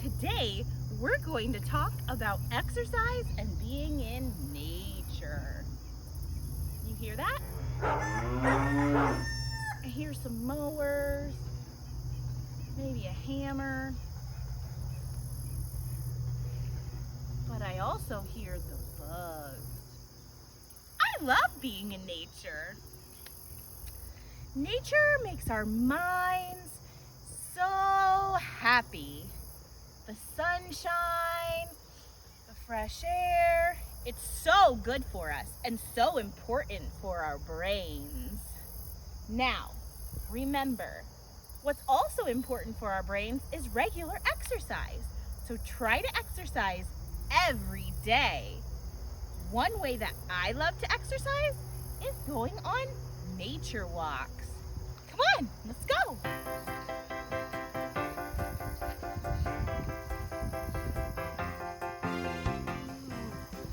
Today, we're going to talk about exercise and being in nature. You hear that? I hear some mowers, maybe a hammer. But I also hear the bugs. I love being in nature. Nature makes our minds so happy. The sunshine, the fresh air, it's so good for us and so important for our brains. Now, remember, what's also important for our brains is regular exercise. So try to exercise every day. One way that I love to exercise is going on nature walks. Come on, let's go.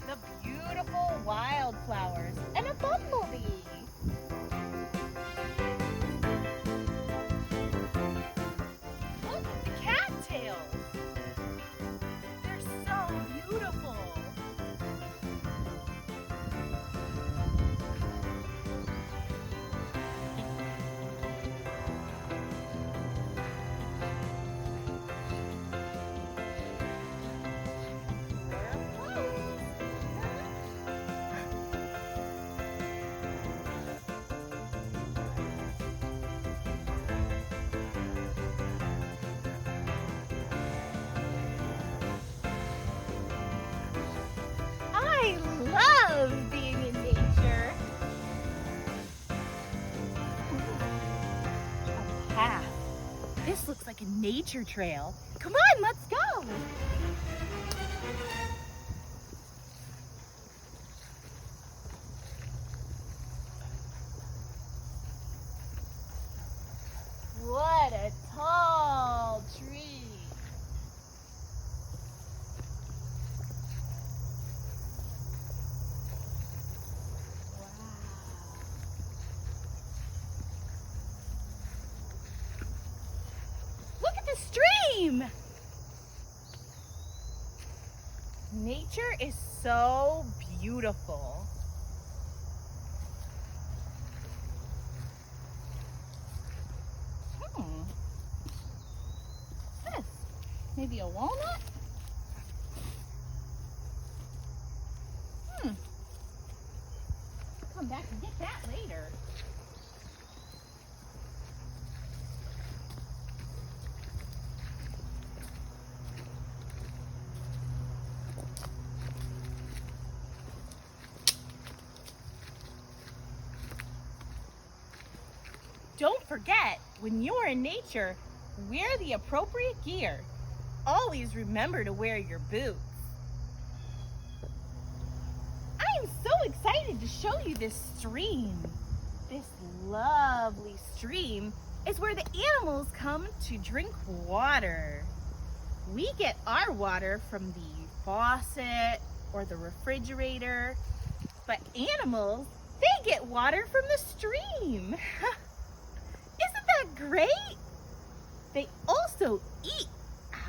The beautiful wildflowers and a bumblebee. Look at the cattails. They're so beautiful. I love being in nature. A path. This looks like a nature trail. Come on, let's go. What a tall tree. Look at the stream! Nature is so beautiful. What's this? Maybe a walnut? Come back and get that later. Don't forget, when you're in nature, wear the appropriate gear. Always remember to wear your boots. I am so excited to show you this stream. This lovely stream is where the animals come to drink water. We get our water from the faucet or the refrigerator, but animals, they get water from the stream. Isn't that great? They also eat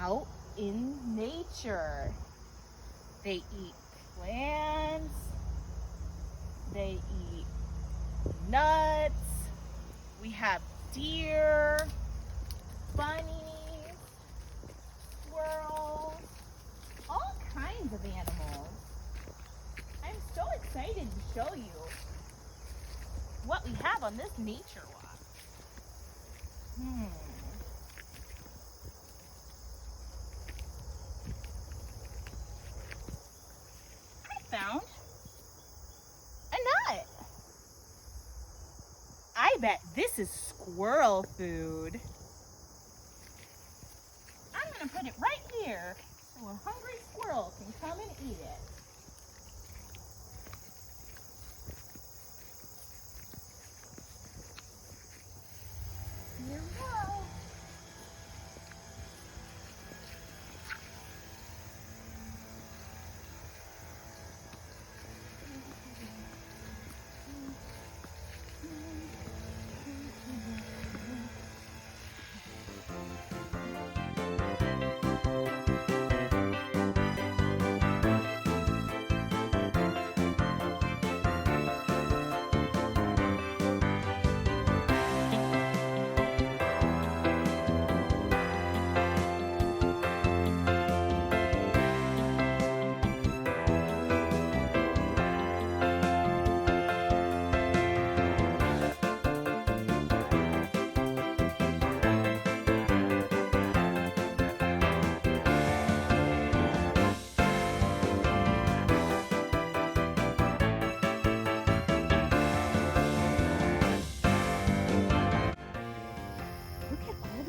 out in nature. They eat plants, they eat nuts, we have deer, bunnies, squirrels, all kinds of animals. I'm so excited to show you what we have on this nature walk. I found a nut. I bet this is squirrel food. I'm gonna put it right here so a hungry squirrel can come and eat it. Here we go.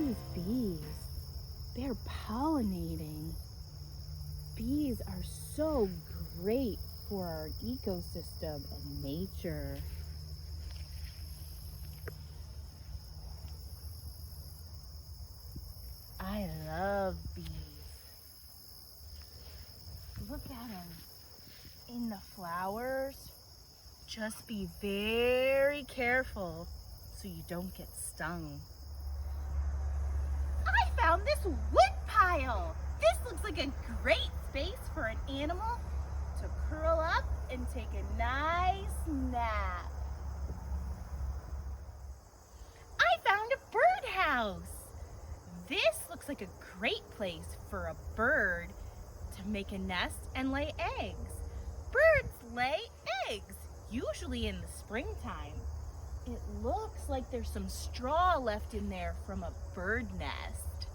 these bees. They're pollinating. Bees are so great for our ecosystem and nature. I love bees. Look at them in the flowers. Just be very careful so you don't get stung. I found this wood pile. This looks like a great space for an animal to curl up and take a nice nap. I found a birdhouse. This looks like a great place for a bird to make a nest and lay eggs. Birds lay eggs, usually in the springtime. It looks like there's some straw left in there from a bird nest.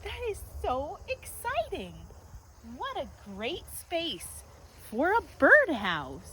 That is so exciting. What a great space for a birdhouse.